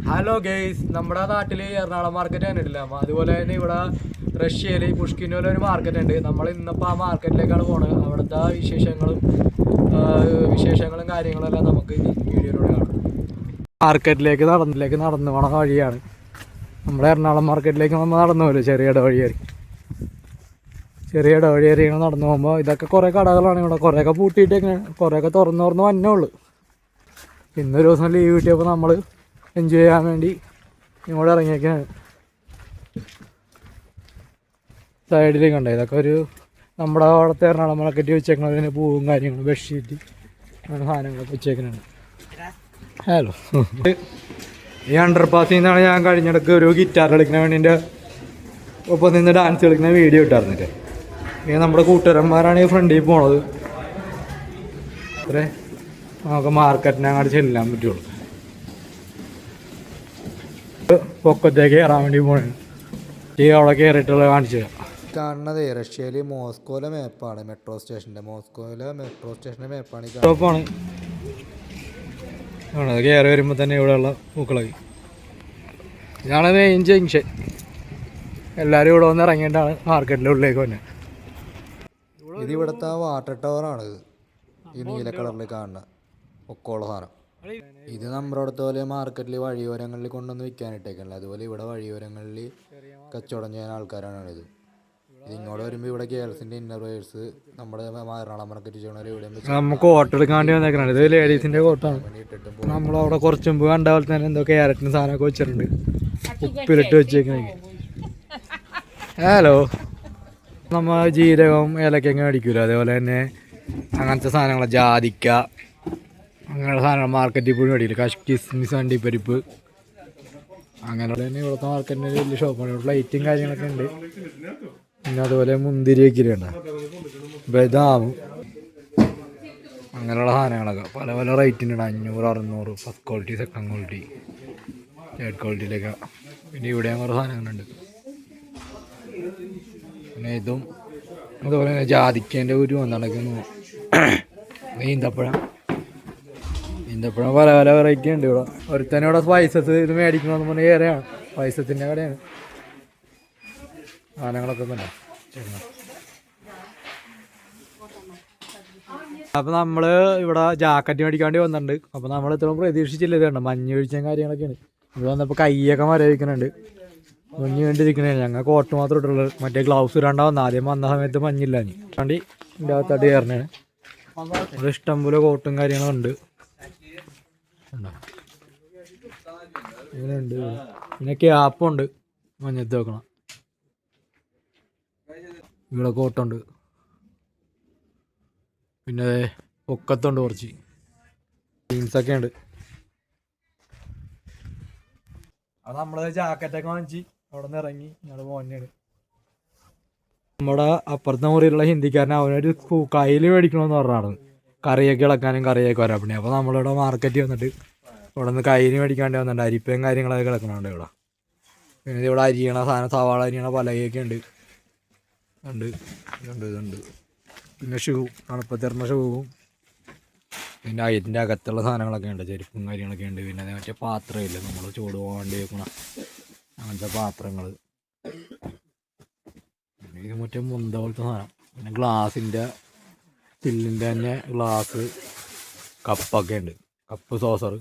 Hello guys, നമ്മുടെ നാട്ടിൽ Ernakulam market കണ്ടിട്ടില്ല. അതുപോലെ തന്നെ ഇവിടെ റഷ്യയിൽ പുഷ്കിനോല ഒരു മാർക്കറ്റ് ഉണ്ട്. നമ്മൾ ഇന്നിപ്പോൾ ആ മാർക്കറ്റിലേക്കാണ് പോകുന്നത്. അവിടുത്തെ വിശേഷങ്ങളും കാര്യങ്ങളും എല്ലാം നമുക്ക് ഈ വീഡിയോയിലൂടെ കാണാം. മാർക്കറ്റിലേക്ക് നടന്നു പോണ വഴിയാണ്. നമ്മുടെ എറണാകുളം മാർക്കറ്റിലേക്ക് നമ്മൾ നടന്നു പോലും ചെറിയ ഇടവഴിയേറി ഇങ്ങനെ നടന്നു പോകുമ്പോൾ ഇതൊക്കെ കുറേ കടകളാണ്. ഇവിടെ കുറേയൊക്കെ പൂട്ടിയിട്ടേക്ക്, കുറേയൊക്കെ തുറന്ന് വന്നേ ഉള്ളൂ. ഇന്നൊരു ദിവസം ലീവ് കിട്ടിയപ്പോൾ നമ്മൾ എൻജോയ് ചെയ്യാൻ വേണ്ടി ഇങ്ങോട്ട് ഇറങ്ങിയൊക്കെയാണ്. സൈഡിലേക്ക് ഉണ്ട്. ഇതൊക്കെ ഒരു നമ്മുടെ അവിടുത്തെ എറണാകുളം മാർക്കറ്റ് വെച്ചേക്കണതിന് പൂവും കാര്യങ്ങളും ബെഡ്ഷീറ്റ് അങ്ങനെ സാധനങ്ങളൊക്കെ വെച്ചേക്കുന്നുണ്ട്. ഹലോ, ഈ അണ്ടർപാസിൽ നിന്നാണ് ഞാൻ കഴിഞ്ഞിടക്ക് ഒരു ഗിറ്റാർ കളിക്കുന്ന വേണ്ടിൻ്റെ ഒപ്പം നിന്ന് ഡാൻസ് കളിക്കുന്ന വീഡിയോ ഇട്ടായിരുന്നില്ലേ. ഈ നമ്മുടെ കൂട്ടുകാരന്മാരാണ് ഈ ഫ്രണ്ടിൽ പോണത്. അത്രേ നമുക്ക് മാർക്കറ്റിനെ അങ്ങോട്ട് ചെല്ലാൻ പറ്റുള്ളൂ. പൊക്കത്തേക്ക് കയറാൻ വേണ്ടി പോണേ. ഈ അവിടെ കയറിയിട്ടുള്ള കാണിച്ചു തരാം. കാണുന്നത് റഷ്യയിൽ മോസ്കോയിലെ മാപ്പാണ്. മോസ്കോയിലെ മെട്രോ സ്റ്റേഷൻ്റെ മാപ്പാണ്. സ്റ്റോപ്പാണ്. കയറി വരുമ്പോൾ തന്നെ ഇവിടെയുള്ള പൂക്കളായി. ഇതാണ് മെയിൻ ജംഗ്ഷൻ. എല്ലാവരും ഇവിടെ വന്ന് ഇറങ്ങിയിട്ടാണ് മാർക്കറ്റിൻ്റെ ഉള്ളിലേക്ക് വന്നത്. ഇത് ഇവിടുത്തെ വാട്ടർ ടവറാണ്. ഈ നീല കളറിൽ കാണുന്ന ഒക്കെയുള്ള സാധനം. ഇത് നമ്മുടെ അടുത്ത പോലെ മാർക്കറ്റിൽ വഴിയോരങ്ങളിൽ കൊണ്ടൊന്ന് വിൽക്കാനിട്ടേക്കണില്ല. അതുപോലെ ഇവിടെ വഴിയോരങ്ങളിൽ കച്ചവടം ചെയ്യാൻ ആൾക്കാരാണിത്. ഇങ്ങോട്ട് വരുമ്പോൾ ഇവിടെ ഗേൾസിൻ്റെ ഇന്നർ വെയേഴ്സ് നമ്മുടെ എറണാകുളം മാർക്കറ്റ് ചെയ്യണ ഇവിടെ നമുക്ക് കോട്ട് എടുക്കാണ്ടി വന്നേക്കണം. ഇത് ലേഡീസിൻ്റെ കോട്ടാണ്. നമ്മളവിടെ കുറച്ച് മുമ്പ് കണ്ട പോലെ തന്നെ എന്തോ ക്യാരറ്റിന് സാധനമൊക്കെ വെച്ചിട്ടുണ്ട്, ഉപ്പിലിട്ട് വെച്ചേക്കണേ. ഹലോ, നമ്മൾ ജീരകം ഏലക്കങ്ങ അടിക്കൂല, അതേപോലെ തന്നെ അങ്ങനത്തെ സാധനങ്ങൾ, ജാതിക്ക അങ്ങനെയുള്ള സാധനങ്ങൾ മാർക്കറ്റിൽ പോയി മേടിക്കില്ല. കിസ്മിസ്, അണ്ടിപ്പരിപ്പ് അങ്ങനെയുള്ള തന്നെ ഇവിടുത്തെ മാർക്കറ്റിൻ്റെ വലിയ ഷോപ്പാണ്. ഇവിടെ ലൈറ്റും കാര്യങ്ങളൊക്കെ ഉണ്ട്. പിന്നെ അതുപോലെ മുന്തിരിയൊക്കെ ഉണ്ട്, ബദാം അങ്ങനെയുള്ള സാധനങ്ങളൊക്കെ പല പല റേറ്റിൻ്റെ 500, 600, first quality, second quality, third ക്വാളിറ്റിയിലൊക്കെ. പിന്നെ ഇവിടെ കുറേ സാധനങ്ങളുണ്ട്. പിന്നെ ഇതും അതുപോലെ തന്നെ ജാതിക്കേൻ്റെ ഒരു വന്നിടക്കുന്നു. ഈന്തപ്പഴം പല പല വെറൈറ്റി ഉണ്ട് ഇവിടെ. ഒരുത്തന്നെ ഇവിടെ സ്പൈസസ് ഇത് മേടിക്കണമെന്ന് പറഞ്ഞാൽ ഏറെയാണ്. സ്പൈസത്തിൻ്റെ കടയാണ്. സാധനങ്ങളൊക്കെ തന്നെ. അപ്പോൾ നമ്മൾ ഇവിടെ ജാക്കറ്റ് മേടിക്കാണ്ടി വന്നിട്ടുണ്ട്. അപ്പോൾ നമ്മൾ ഇത്രയും പ്രതീക്ഷിച്ചില്ല. ഇത് കണ്ട മഞ്ഞ് വീഴ്ചയും കാര്യങ്ങളൊക്കെയാണ്. ഇത് വന്നപ്പോൾ കൈയൊക്കെ മരവിക്കുന്നുണ്ട്, മഞ്ഞ് വേണ്ടിയിരിക്കണേ. ഞങ്ങൾ കോട്ട് മാത്രം ഇട്ടുള്ളത്, മറ്റേ ഗ്ലൗസ് ഇടാണ്ടാവുന്ന. ആദ്യം വന്ന സമയത്ത് മഞ്ഞില്ല. വണ്ടി ഇതിൻ്റെ അകത്തായിട്ട് കയറണേ. ഇവിടെ ഇഷ്ടംപോലെ കോട്ടും കാര്യങ്ങളുണ്ട്. ഇങ്ങനെയുണ്ട്. പിന്നെ ക്യാപ്പുണ്ട്, മഞ്ഞത്ത് വെക്കണം. ഇവിടെ കോട്ടുണ്ട്. പിന്നെ പൊക്കത്തുണ്ട് കുറച്ച് ജീൻസൊക്കെ ഉണ്ട്. അത് നമ്മൾ ജാക്കറ്റൊക്കെ വാങ്ങിച്ച് അവിടെ നിന്ന് ഇറങ്ങി ഞങ്ങൾ പോകുന്നതാണ്. നമ്മുടെ അപ്പുറത്തെ മുറിയിലുള്ള ഹിന്ദിക്കാരൻ അവനൊരു കയ്യിൽ മേടിക്കണമെന്ന് പറഞ്ഞാണ് കറിയൊക്കെ ഇളക്കാനും കറിയൊക്കെ വരാൻ പണി. അപ്പോൾ നമ്മളിവിടെ മാർക്കറ്റിൽ വന്നിട്ട് ഇവിടെ നിന്ന് കയ്യിൽ മേടിക്കാണ്ട് വന്നിട്ടുണ്ട്. അരിപ്പയും കാര്യങ്ങളൊക്കെ കിടക്കുന്നുണ്ട് ഇവിടെ. പിന്നെ ഇവിടെ അരിയണ സാധനം, സവാള അരിയണ പലകയൊക്കെ ഉണ്ട്. ഇതുണ്ട്. പിന്നെ ഷൂ, തണുപ്പത്തിറങ്ങുന്ന ഷൂവും പിന്നെ അതിൻ്റെ അകത്തുള്ള സാധനങ്ങളൊക്കെ ഉണ്ട്, ചെരുപ്പും കാര്യങ്ങളൊക്കെ ഉണ്ട്. പിന്നെ മറ്റേ പാത്രമില്ല, നമ്മൾ ചൂട് പോകാൻ വേണ്ടി വെക്കണം അങ്ങനത്തെ പാത്രങ്ങൾ. ഇത് മറ്റേ മുന്ത പോലത്തെ സാധനം. പിന്നെ ഗ്ലാസിൻ്റെ സ്റ്റില്ലിൻ്റെ തന്നെ ഗ്ലാസ്, കപ്പൊക്കെ ഉണ്ട്, കപ്പ്, സോസർ.